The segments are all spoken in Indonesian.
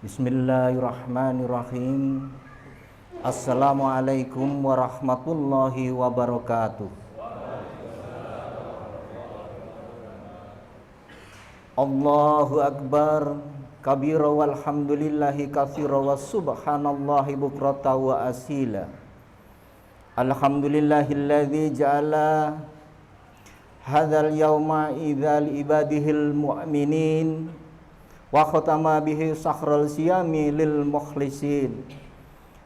Bismillahirrahmanirrahim. Assalamualaikum warahmatullahi wabarakatuh. Allahu akbar kabira walhamdulillahi katsira wa subhanallahi bukrata wa asila. Alhamdulillahilladzi ja'ala hadzal yauma idzal ibadihil mu'minin wa khatama bihi sakhral siyami lil mukhlisin.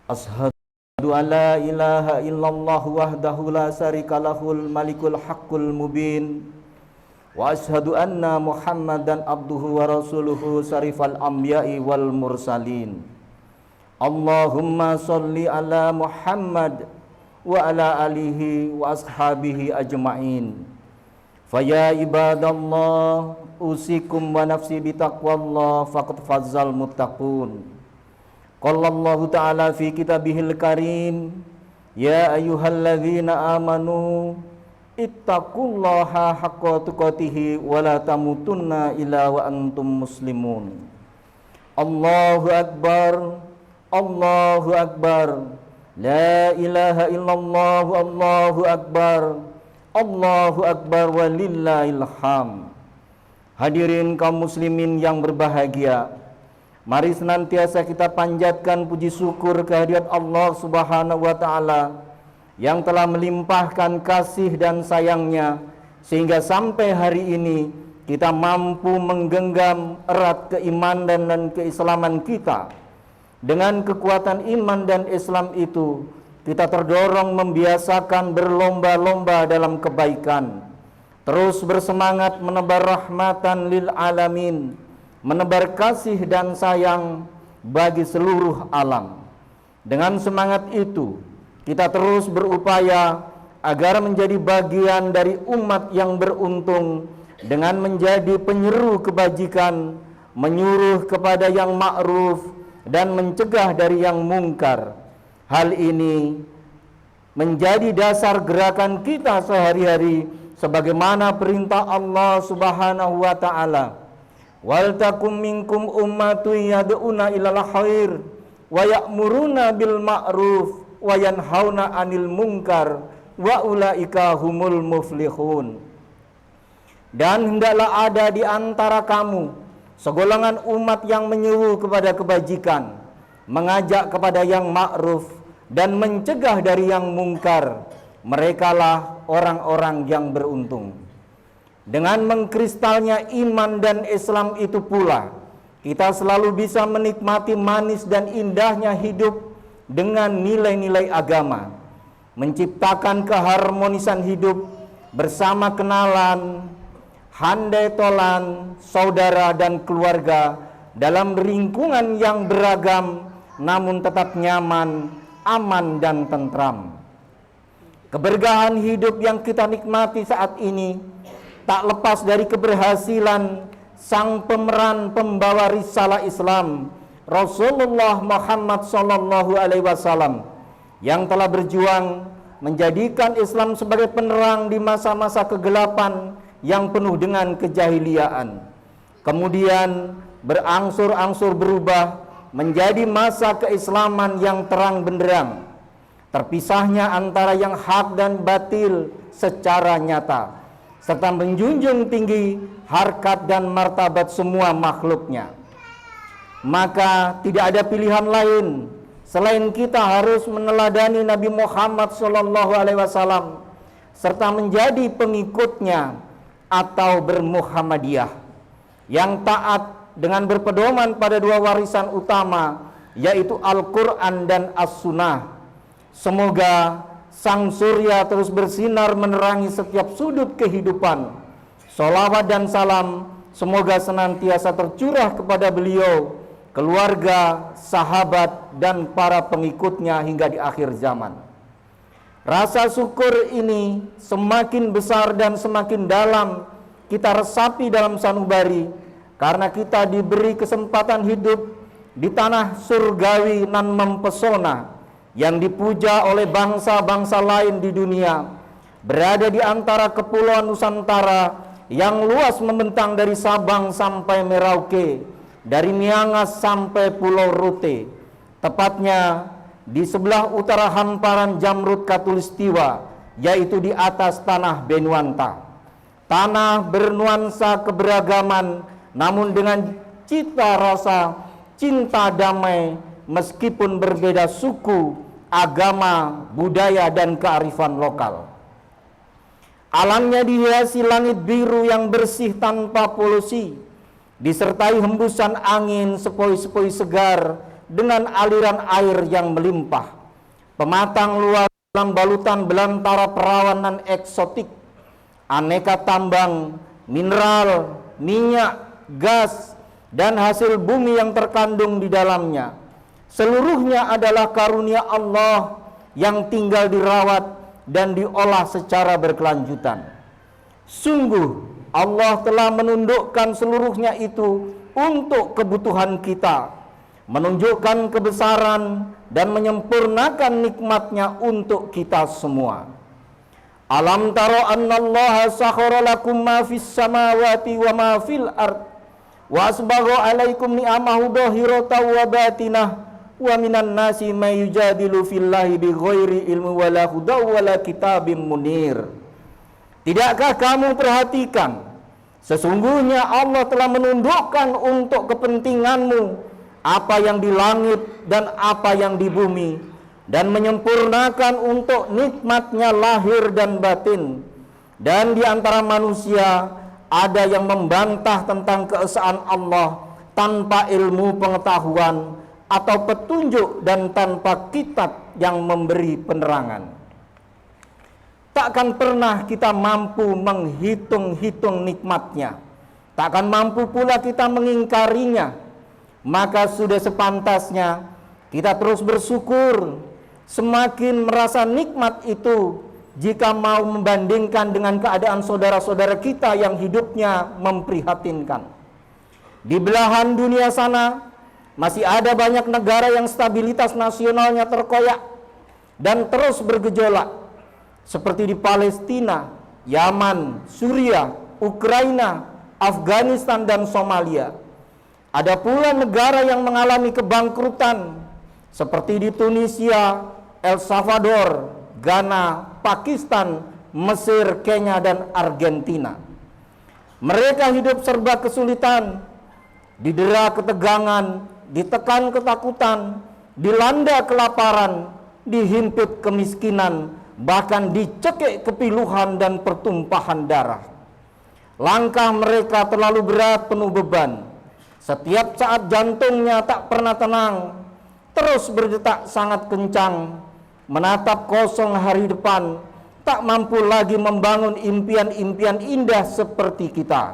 Ashhadu an la ilaha illallah wahdahu la syarika lahul malikul haqqul mubin wa ashhadu anna muhammadan abduhu wa rasuluhu syarifal anbiya'i wal mursalin. Allahumma sholli ala Muhammad wa ala alihi wa ashabihi ajma'in. Faya ibadallah usikum wa nafsi bitaqwallah faqad fazzal muttaqun. Qala Allah ta'ala fi kitabihil karim, ya ayyuhalladzina amanu ittaqullaha haqqa tuqatih wa la tamutunna illa wa antum muslimun. Allahu akbar, Allahu akbar, la ilaha illallah, Allahu akbar, Allahu akbar walillahil hamd. Hadirin kaum muslimin yang berbahagia, mari senantiasa kita panjatkan puji syukur kehadirat Allah Subhanahu wa taala yang telah melimpahkan kasih dan sayangnya sehingga sampai hari ini kita mampu menggenggam erat keimanan dan keislaman kita. Dengan kekuatan iman dan Islam itu, kita terdorong membiasakan berlomba-lomba dalam kebaikan, terus bersemangat menebar rahmatan lil alamin, menebar kasih dan sayang bagi seluruh alam. Dengan semangat itu, kita terus berupaya agar menjadi bagian dari umat yang beruntung dengan menjadi penyeru kebajikan, menyuruh kepada yang ma'ruf dan mencegah dari yang mungkar. Hal ini menjadi dasar gerakan kita sehari-hari sebagaimana perintah Allah Subhanahu wa taala. Wal takum minkum ummatun yad'una ilal khair wa ya'muruna bil ma'ruf wa yanhauna 'anil munkar wa ulaika humul muflihun. Dan hendaklah ada di antara kamu segolongan umat yang menyeru kepada kebajikan, mengajak kepada yang ma'ruf dan mencegah dari yang mungkar. Merekalah orang-orang yang beruntung. Dengan mengkristalnya iman dan Islam itu pula, kita selalu bisa menikmati manis dan indahnya hidup dengan nilai-nilai agama, menciptakan keharmonisan hidup bersama kenalan, handai tolan, saudara dan keluarga dalam lingkungan yang beragam namun tetap nyaman, aman dan tentram. Keberkahan hidup yang kita nikmati saat ini tak lepas dari keberhasilan sang pemeran pembawa risalah Islam, Rasulullah Muhammad sallallahu alaihi wasallam, yang telah berjuang menjadikan Islam sebagai penerang di masa-masa kegelapan yang penuh dengan kejahiliaan. Kemudian berangsur-angsur berubah menjadi masa keislaman yang terang benderang. Terpisahnya antara yang hak dan batil secara nyata, serta menjunjung tinggi harkat dan martabat semua makhluknya. Maka tidak ada pilihan lain selain kita harus meneladani Nabi Muhammad SAW serta menjadi pengikutnya atau bermuhammadiyah yang taat dengan berpedoman pada dua warisan utama, yaitu Al-Quran dan As-Sunnah. Semoga sang surya terus bersinar menerangi setiap sudut kehidupan. Sholawat dan salam semoga senantiasa tercurah kepada beliau, keluarga, sahabat, dan para pengikutnya hingga di akhir zaman. Rasa syukur ini semakin besar dan semakin dalam kita resapi dalam sanubari karena kita diberi kesempatan hidup di tanah surgawi nan mempesona yang dipuja oleh bangsa-bangsa lain di dunia, berada di antara kepulauan Nusantara yang luas membentang dari Sabang sampai Merauke, dari Miangas sampai Pulau Rote, tepatnya di sebelah utara hamparan Jamrut Katulistiwa, yaitu di atas tanah Benuanta. Tanah bernuansa keberagaman, namun dengan cita rasa cinta damai meskipun berbeda suku, agama, budaya, dan kearifan lokal. Alamnya dihiasi langit biru yang bersih tanpa polusi, disertai hembusan angin sepoi-sepoi segar dengan aliran air yang melimpah. Pematang luas dalam balutan belantara perawanan eksotik, aneka tambang, mineral, minyak, gas, dan hasil bumi yang terkandung di dalamnya. Seluruhnya adalah karunia Allah yang tinggal dirawat dan diolah secara berkelanjutan. Sungguh Allah telah menundukkan seluruhnya itu untuk kebutuhan kita, menunjukkan kebesaran dan menyempurnakan nikmatnya untuk kita semua. Alam taro annallaha sakhara lakum ma fis samawati wa ma fil ard wa asbagha alaikum ni'amahu dhahiratan wa batinah wa minan nasi may yujadilu fillahi bighairi ilmi wala hudaw wala kitabim munir. Tidakkah kamu perhatikan, sesungguhnya Allah telah menundukkan untuk kepentinganmu apa yang di langit dan apa yang di bumi, dan menyempurnakan untuk nikmatnya lahir dan batin. Dan di antara manusia ada yang membantah tentang keesaan Allah tanpa ilmu pengetahuan atau petunjuk dan tanpa kitab yang memberi penerangan. Takkan pernah kita mampu menghitung-hitung nikmatnya, takkan mampu pula kita mengingkarinya. Maka sudah sepantasnya kita terus bersyukur, semakin merasa nikmat itu jika mau membandingkan dengan keadaan saudara-saudara kita yang hidupnya memprihatinkan. Di belahan dunia sana masih ada banyak negara yang stabilitas nasionalnya terkoyak dan terus bergejolak, seperti di Palestina, Yaman, Suriah, Ukraina, Afghanistan, dan Somalia. Ada pula negara yang mengalami kebangkrutan, seperti di Tunisia, El Salvador, Ghana, Pakistan, Mesir, Kenya, dan Argentina. Mereka hidup serba kesulitan, didera ketegangan, ditekan ketakutan, dilanda kelaparan, dihimpit kemiskinan, bahkan dicekik kepiluhan dan pertumpahan darah. Langkah mereka terlalu berat penuh beban. Setiap saat jantungnya tak pernah tenang, terus berdetak sangat kencang, menatap kosong hari depan, tak mampu lagi membangun impian-impian indah seperti kita.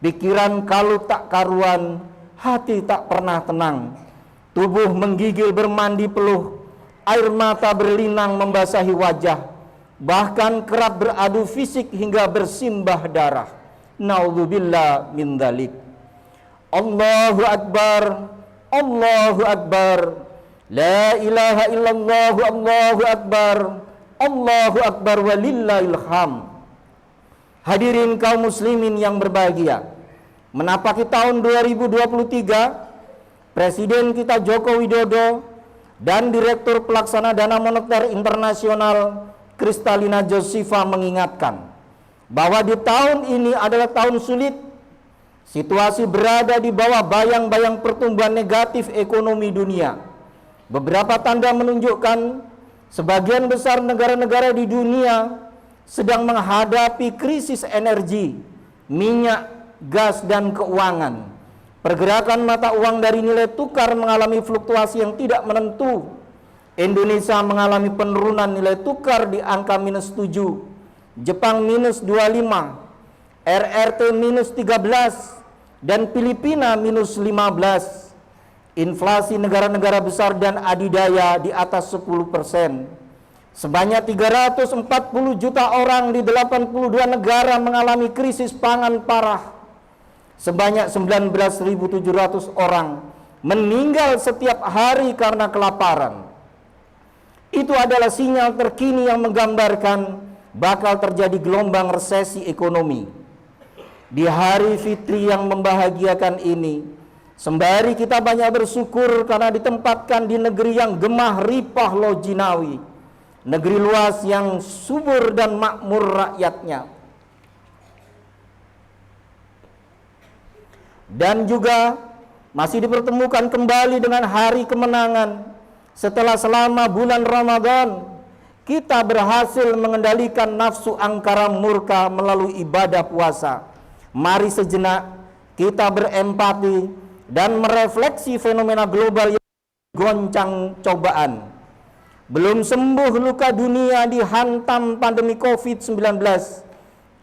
Pikiran kalut tak karuan, hati tak pernah tenang, tubuh menggigil bermandi peluh, air mata berlinang membasahi wajah, bahkan kerap beradu fisik hingga bersimbah darah. Naudzubillah min dzalik. Allahu Akbar, Allahu Akbar, la ilaha illallah, Allahu Akbar, Allahu Akbar, walillahil hamd. Hadirin kaum muslimin yang berbahagia, menapaki tahun 2023, Presiden kita Joko Widodo dan Direktur Pelaksana Dana Moneter Internasional Kristalina Georgieva mengingatkan bahwa di tahun ini adalah tahun sulit. Situasi berada di bawah bayang-bayang pertumbuhan negatif ekonomi dunia. Beberapa tanda menunjukkan sebagian besar negara-negara di dunia sedang menghadapi krisis energi, minyak, gas, dan keuangan. Pergerakan mata uang dari nilai tukar mengalami fluktuasi yang tidak menentu. Indonesia mengalami penurunan nilai tukar di angka -7, Jepang -25, RRT -13, dan Filipina -15. Inflasi negara-negara besar dan adidaya di atas 10%. Sebanyak 340 juta orang di 82 negara mengalami krisis pangan parah. Sebanyak 19.700 orang meninggal setiap hari karena kelaparan. Itu adalah sinyal terkini yang menggambarkan bakal terjadi gelombang resesi ekonomi. Di hari fitri yang membahagiakan ini, Sembari kita banyak bersyukur karena ditempatkan di negeri yang gemah ripah lojinawi, negeri luas yang subur dan makmur rakyatnya. Dan juga masih dipertemukan kembali dengan hari kemenangan setelah selama bulan Ramadan kita berhasil mengendalikan nafsu angkara murka melalui ibadah puasa. Mari sejenak kita berempati dan merefleksi fenomena global yang goncang cobaan. Belum sembuh luka dunia dihantam pandemi COVID-19.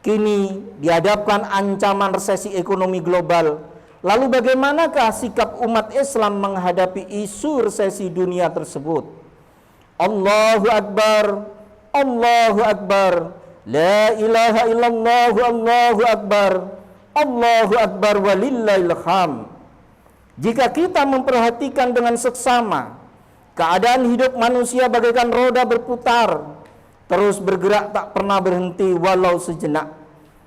Kini dihadapkan ancaman resesi ekonomi global. Lalu bagaimanakah sikap umat Islam menghadapi isu resesi dunia tersebut? Allahu Akbar, Allahu Akbar, la ilaha illallah, Allahu Akbar, Allahu Akbar walillahil hamd. Jika kita memperhatikan dengan seksama, keadaan hidup manusia bagaikan roda berputar, terus bergerak tak pernah berhenti walau sejenak.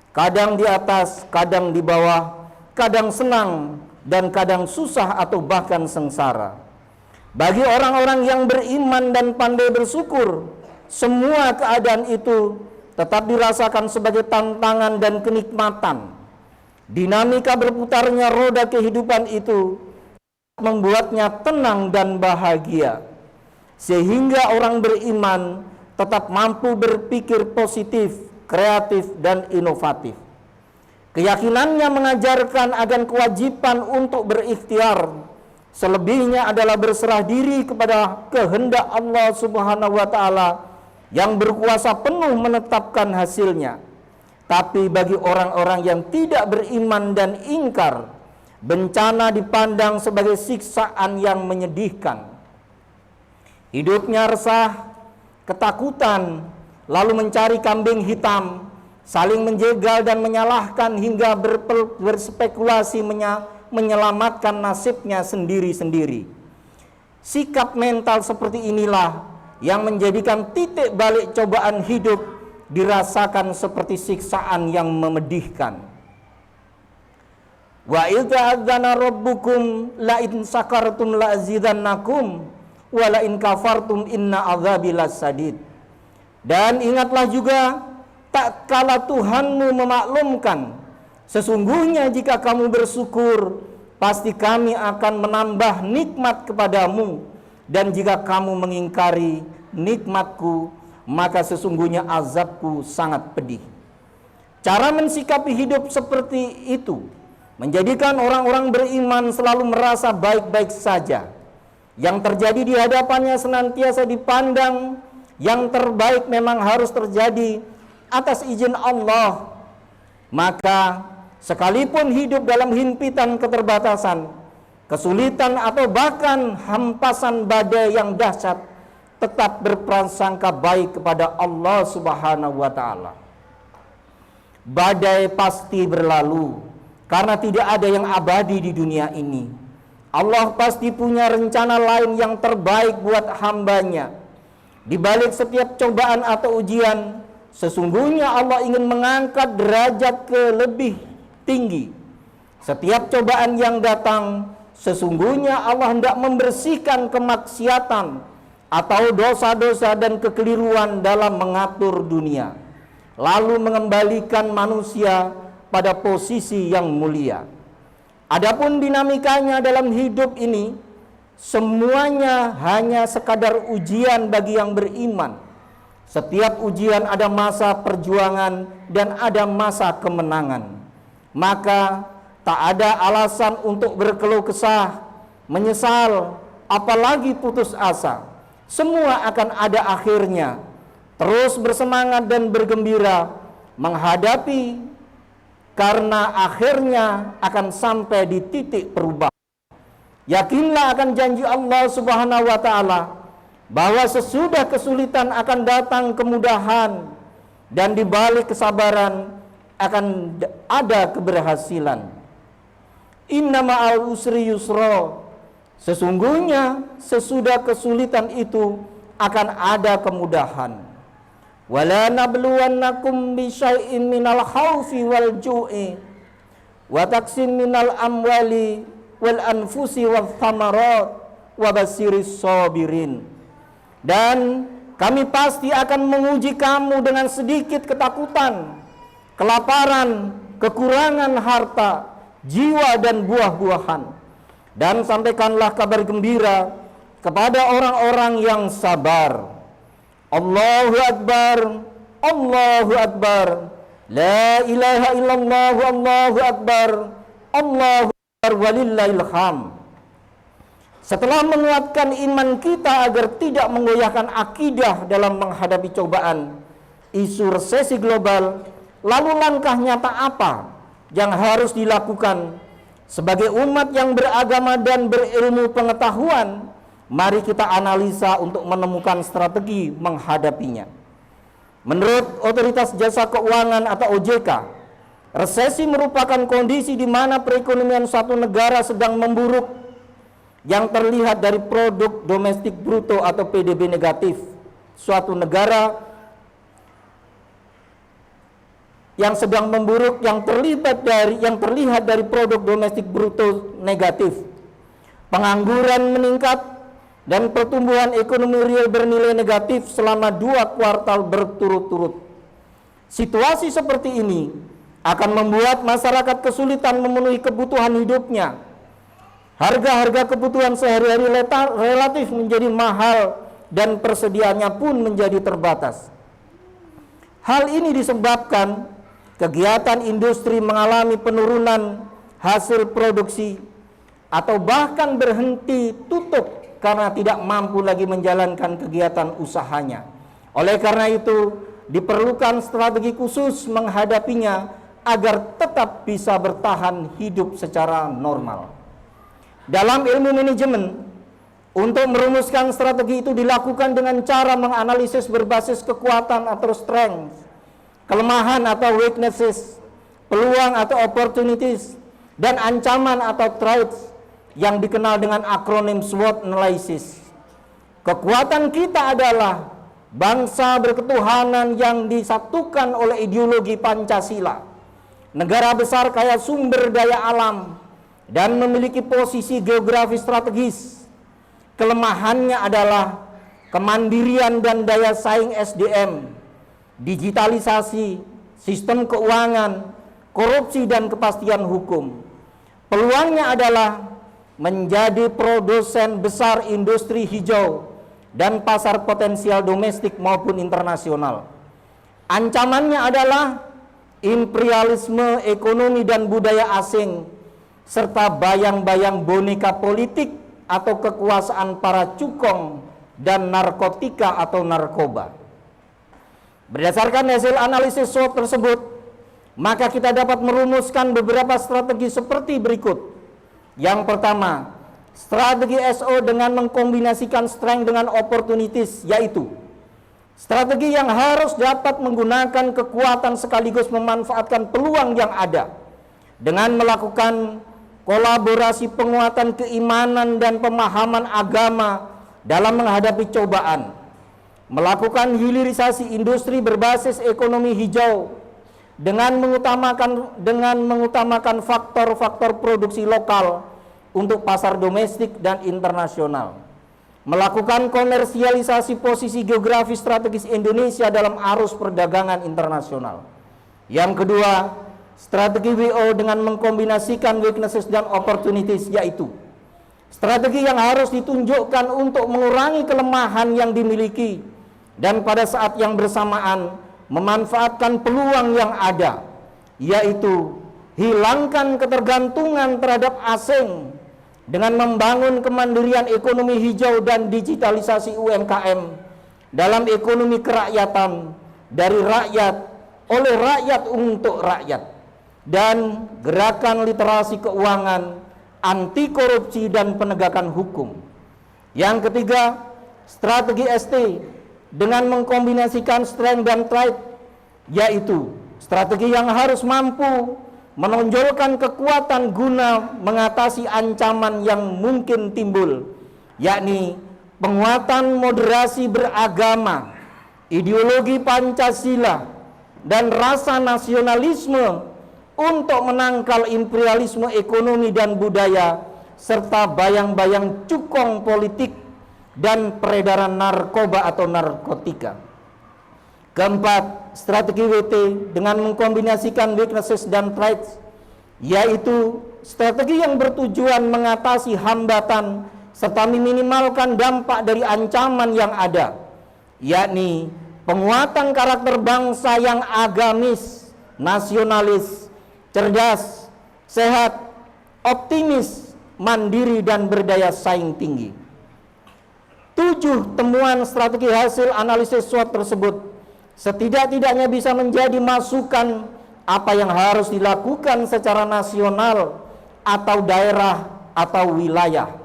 Kadang di atas, kadang di bawah, kadang senang dan kadang susah atau bahkan sengsara. Bagi orang-orang yang beriman dan pandai bersyukur, semua keadaan itu tetap dirasakan sebagai tantangan dan kenikmatan. Dinamika berputarnya roda kehidupan itu membuatnya tenang dan bahagia, sehingga orang beriman tetap mampu berpikir positif, kreatif, dan inovatif. Keyakinannya mengajarkan akan kewajiban untuk berikhtiar, selebihnya adalah berserah diri kepada kehendak Allah Subhanahu wa Ta'ala yang berkuasa penuh menetapkan hasilnya. Tapi bagi orang-orang yang tidak beriman dan ingkar, bencana dipandang sebagai siksaan yang menyedihkan. Hidupnya resah, ketakutan, lalu mencari kambing hitam, saling menjegal dan menyalahkan hingga berspekulasi menyelamatkan nasibnya sendiri-sendiri. Sikap mental seperti inilah yang menjadikan titik balik cobaan hidup dirasakan seperti siksaan yang memedihkan. Wa idza adzana rabbukum la in sakartum la azidannakum wa la in kafartum inna adzabi lasadid. Dan ingatlah juga tak kala Tuhanmu memaklumkan, sesungguhnya jika kamu bersyukur pasti kami akan menambah nikmat kepadamu, dan jika kamu mengingkari nikmatku maka sesungguhnya azabku sangat pedih. Cara mensikapi hidup seperti itu menjadikan orang-orang beriman selalu merasa baik-baik saja. Yang terjadi di hadapannya senantiasa dipandang yang terbaik memang harus terjadi atas izin Allah. Maka sekalipun hidup dalam himpitan keterbatasan, kesulitan atau bahkan hampasan badai yang dahsyat, tetap berprasangka baik kepada Allah Subhanahu wa Ta'ala. Badai pasti berlalu, karena tidak ada yang abadi di dunia ini. Allah pasti punya rencana lain yang terbaik buat hambanya. Di balik setiap cobaan atau ujian, sesungguhnya Allah ingin mengangkat derajat ke lebih tinggi. Setiap cobaan yang datang, sesungguhnya Allah hendak membersihkan kemaksiatan atau dosa-dosa dan kekeliruan dalam mengatur dunia, lalu mengembalikan manusia pada posisi yang mulia. Adapun dinamikanya dalam hidup ini, semuanya hanya sekadar ujian bagi yang beriman. Setiap ujian ada masa perjuangan dan ada masa kemenangan. Maka tak ada alasan untuk berkeluh kesah, menyesal, apalagi putus asa. Semua akan ada akhirnya. Terus bersemangat dan bergembira menghadapi, karena akhirnya akan sampai di titik perubahan. Yakinlah akan janji Allah Subhanahu wa Ta'ala bahwa sesudah kesulitan akan datang kemudahan, dan di balik kesabaran akan ada keberhasilan. Inna ma'al usri yusra. Sesungguhnya sesudah kesulitan itu akan ada kemudahan. Wala nabluwannakum bi syai'in minal khaufi wal ju'i wa taqsin minal amwali wal anfusi wath thamarat wa basyiris sabirin. Dan kami pasti akan menguji kamu dengan sedikit ketakutan, kelaparan, kekurangan harta, jiwa dan buah-buahan. Dan sampaikanlah kabar gembira kepada orang-orang yang sabar. Allahu Akbar, Allahu Akbar, la ilaha illallah, Allahu Akbar, Allahu Akbar, walillahil hamd. Setelah menguatkan iman kita agar tidak menggoyahkan akidah dalam menghadapi cobaan isu resesi global, lalu langkah nyata apa yang harus dilakukan sebagai umat yang beragama dan berilmu pengetahuan? Mari kita analisa untuk menemukan strategi menghadapinya. Menurut Otoritas Jasa Keuangan atau OJK, resesi merupakan kondisi di mana perekonomian suatu negara sedang memburuk yang terlihat dari produk domestik bruto atau PDB negatif. Suatu negara yang sedang memburuk yang terlihat dari produk domestik bruto negatif. Pengangguran meningkat dan pertumbuhan ekonomi real bernilai negatif selama 2 kuartal berturut-turut. Situasi seperti ini akan membuat masyarakat kesulitan memenuhi kebutuhan hidupnya. Harga-harga kebutuhan sehari-hari relatif menjadi mahal dan persediaannya pun menjadi terbatas. Hal ini disebabkan kegiatan industri mengalami penurunan hasil produksi atau bahkan berhenti tutup karena tidak mampu lagi menjalankan kegiatan usahanya. Oleh karena itu, diperlukan strategi khusus menghadapinya agar tetap bisa bertahan hidup secara normal. Dalam ilmu manajemen, untuk merumuskan strategi itu dilakukan dengan cara menganalisis berbasis kekuatan atau strength, kelemahan atau weaknesses, peluang atau opportunities, dan ancaman atau threats yang dikenal dengan akronim SWOT analysis. Kekuatan kita adalah bangsa berketuhanan yang disatukan oleh ideologi Pancasila, negara besar kaya sumber daya alam, dan memiliki posisi geografis strategis. Kelemahannya adalah kemandirian dan daya saing SDM, digitalisasi, sistem keuangan, korupsi dan kepastian hukum. Peluangnya adalah menjadi produsen besar industri hijau dan pasar potensial domestik maupun internasional. Ancamannya adalah imperialisme ekonomi dan budaya asing, serta bayang-bayang boneka politik atau kekuasaan para cukong dan narkotika atau narkoba. Berdasarkan hasil analisis SWOT tersebut, maka kita dapat merumuskan beberapa strategi seperti berikut. Yang pertama, strategi SO dengan mengkombinasikan strength dengan opportunities, yaitu strategi yang harus dapat menggunakan kekuatan sekaligus memanfaatkan peluang yang ada dengan melakukan kolaborasi penguatan keimanan dan pemahaman agama dalam menghadapi cobaan, melakukan hilirisasi industri berbasis ekonomi hijau dengan mengutamakan faktor-faktor produksi lokal untuk pasar domestik dan internasional, melakukan komersialisasi posisi geografis strategis Indonesia dalam arus perdagangan internasional. Yang kedua, strategi WO dengan mengkombinasikan weaknesses dan opportunities, yaitu strategi yang harus ditunjukkan untuk mengurangi kelemahan yang dimiliki dan pada saat yang bersamaan memanfaatkan peluang yang ada, yaitu hilangkan ketergantungan terhadap asing dengan membangun kemandirian ekonomi hijau dan digitalisasi UMKM dalam ekonomi kerakyatan, dari rakyat, oleh rakyat, untuk rakyat, dan gerakan literasi keuangan, anti korupsi dan penegakan hukum. Yang ketiga, strategi ST dengan mengkombinasikan strength dan threat, yaitu strategi yang harus mampu menonjolkan kekuatan guna mengatasi ancaman yang mungkin timbul, yakni penguatan moderasi beragama, ideologi Pancasila, dan rasa nasionalisme untuk menangkal imperialisme ekonomi dan budaya serta bayang-bayang cukong politik dan peredaran narkoba atau narkotika. Keempat, strategi WT dengan mengkombinasikan weaknesses dan traits, yaitu strategi yang bertujuan mengatasi hambatan serta meminimalkan dampak dari ancaman yang ada, yakni penguatan karakter bangsa yang agamis, nasionalis, cerdas, sehat, optimis, mandiri, dan berdaya saing tinggi. 7 temuan strategi hasil analisis SWOT tersebut setidak-tidaknya bisa menjadi masukan apa yang harus dilakukan secara nasional atau daerah atau wilayah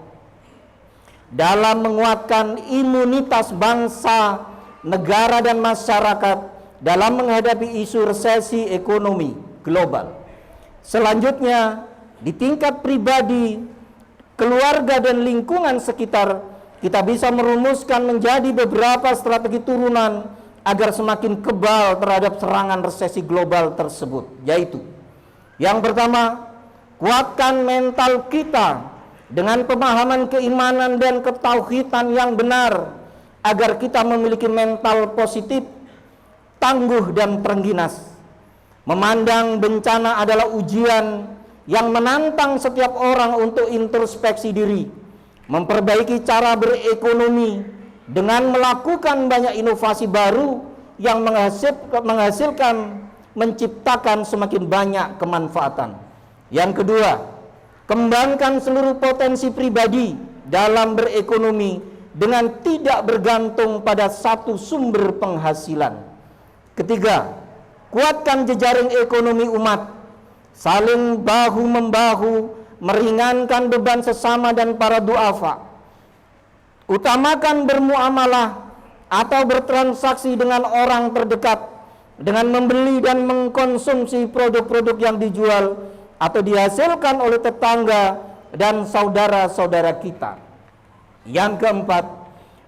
dalam menguatkan imunitas bangsa, negara, dan masyarakat dalam menghadapi isu resesi ekonomi global. Selanjutnya, di tingkat pribadi, keluarga, dan lingkungan sekitar, kita bisa merumuskan menjadi beberapa strategi turunan agar semakin kebal terhadap serangan resesi global tersebut, yaitu yang pertama, kuatkan mental kita dengan pemahaman keimanan dan ketauhidan yang benar agar kita memiliki mental positif, tangguh, dan terengginas. Memandang bencana adalah ujian yang menantang setiap orang untuk introspeksi diri, memperbaiki cara berekonomi dengan melakukan banyak inovasi baru yang menciptakan semakin banyak kemanfaatan. Yang kedua, kembangkan seluruh potensi pribadi dalam berekonomi dengan tidak bergantung pada satu sumber penghasilan. Ketiga, kuatkan jejaring ekonomi umat, saling bahu-membahu, meringankan beban sesama dan para duafa. Utamakan bermuamalah atau bertransaksi dengan orang terdekat dengan membeli dan mengkonsumsi produk-produk yang dijual atau dihasilkan oleh tetangga dan saudara-saudara kita. Yang keempat,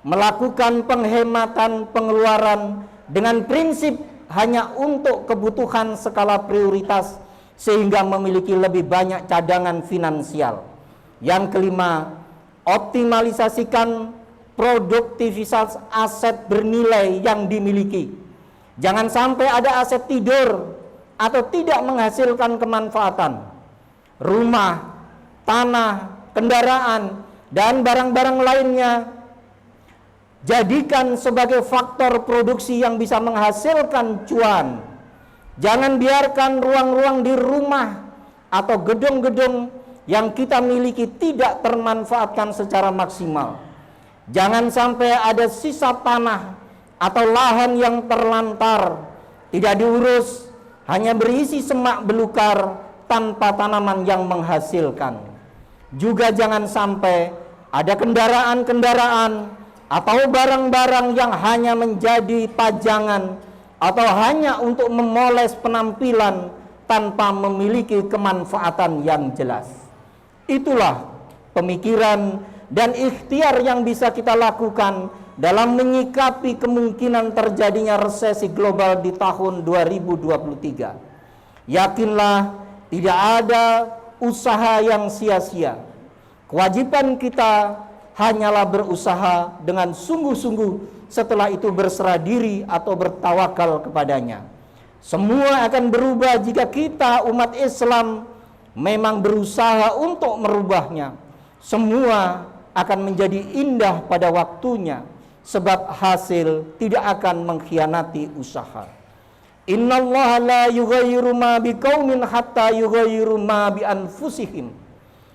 melakukan penghematan pengeluaran dengan prinsip hanya untuk kebutuhan skala prioritas sehingga memiliki lebih banyak cadangan finansial. Yang kelima, optimalisasikan produktivitas aset bernilai yang dimiliki. Jangan sampai ada aset tidur atau tidak menghasilkan kemanfaatan. Rumah, tanah, kendaraan, dan barang-barang lainnya jadikan sebagai faktor produksi yang bisa menghasilkan cuan. Jangan biarkan ruang-ruang di rumah atau gedung-gedung yang kita miliki tidak termanfaatkan secara maksimal. Jangan sampai ada sisa tanah atau lahan yang terlantar, tidak diurus, hanya berisi semak belukar tanpa tanaman yang menghasilkan. Juga jangan sampai ada kendaraan-kendaraan atau barang-barang yang hanya menjadi pajangan atau hanya untuk memoles penampilan tanpa memiliki kemanfaatan yang jelas. Itulah pemikiran dan ikhtiar yang bisa kita lakukan dalam menyikapi kemungkinan terjadinya resesi global di tahun 2023. Yakinlah, tidak ada usaha yang sia-sia. Kewajiban kita hanyalah berusaha dengan sungguh-sungguh, setelah itu berserah diri atau bertawakal kepadanya. Semua akan berubah jika kita umat Islam memang berusaha untuk merubahnya. Semua akan menjadi indah pada waktunya, sebab hasil tidak akan mengkhianati usaha. Innallaha la yughayyiru ma biqaumin hatta yughayyiru ma bi anfusihim.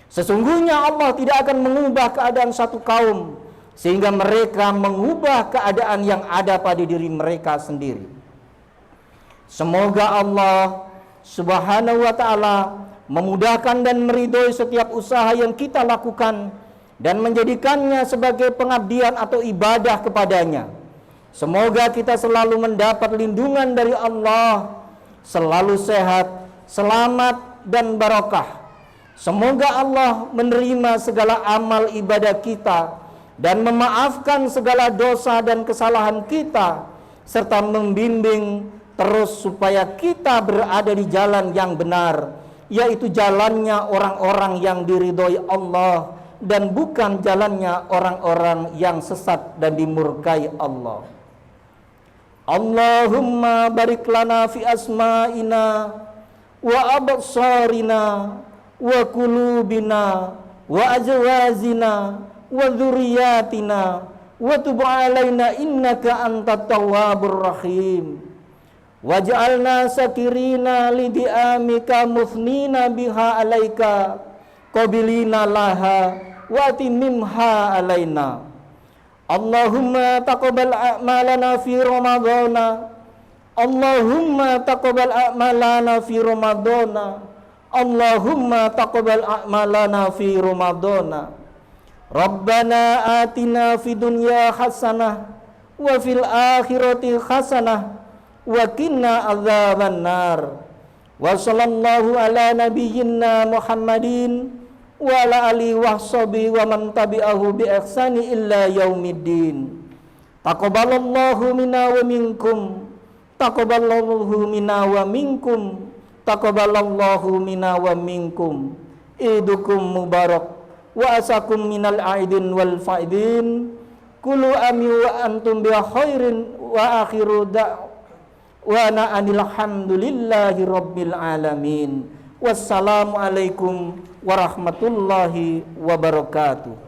Sesungguhnya Allah tidak akan mengubah keadaan satu kaum sehingga mereka mengubah keadaan yang ada pada diri mereka sendiri. Semoga Allah Subhanahu wa ta'ala memudahkan dan meridhoi setiap usaha yang kita lakukan dan menjadikannya sebagai pengabdian atau ibadah kepadanya. Semoga kita selalu mendapat lindungan dari Allah, selalu sehat, selamat, dan barokah. Semoga Allah menerima segala amal ibadah kita dan memaafkan segala dosa dan kesalahan kita, serta membimbing terus supaya kita berada di jalan yang benar yaitu jalannya orang-orang yang diridhoi Allah dan bukan jalannya orang-orang yang sesat dan dimurkai Allah. Allahumma barik lana fi asma'ina wa absarina wa qulubina wa azwajina wa dzurriyyatina wa tub 'alaina innaka antat tawwabur rahim. Waj'alna sakirina lidi'amika muthnina biha alaika qabilina laha wa timimha alaina. Allahumma taqabbal a'malana fi ramadhana. Allahumma taqabbal a'malana fi ramadhana. Allahumma taqabbal a'malana fi ramadhana. Rabbana atina fid dunya hasanah wa fil akhirati hasanah wa qina adzabannar. Wa sallallahu ala nabiyyina Muhammadin wa ala alihi wa sahbihi wa man tabi'ahu bi ihsani illa yaumiddin. Taqabbalallahu minna wa minkum. Taqabbalallahu minna wa minkum. Taqabbalallahu minna wa minkum. Idukum mubarak wa asakum minal aidin wal faidin. Kulu ami wa antum bi khairin wa akhiru da'wana alhamdulillahi rabbil alamin. Wassalamualaikum warahmatullahi wabarakatuh.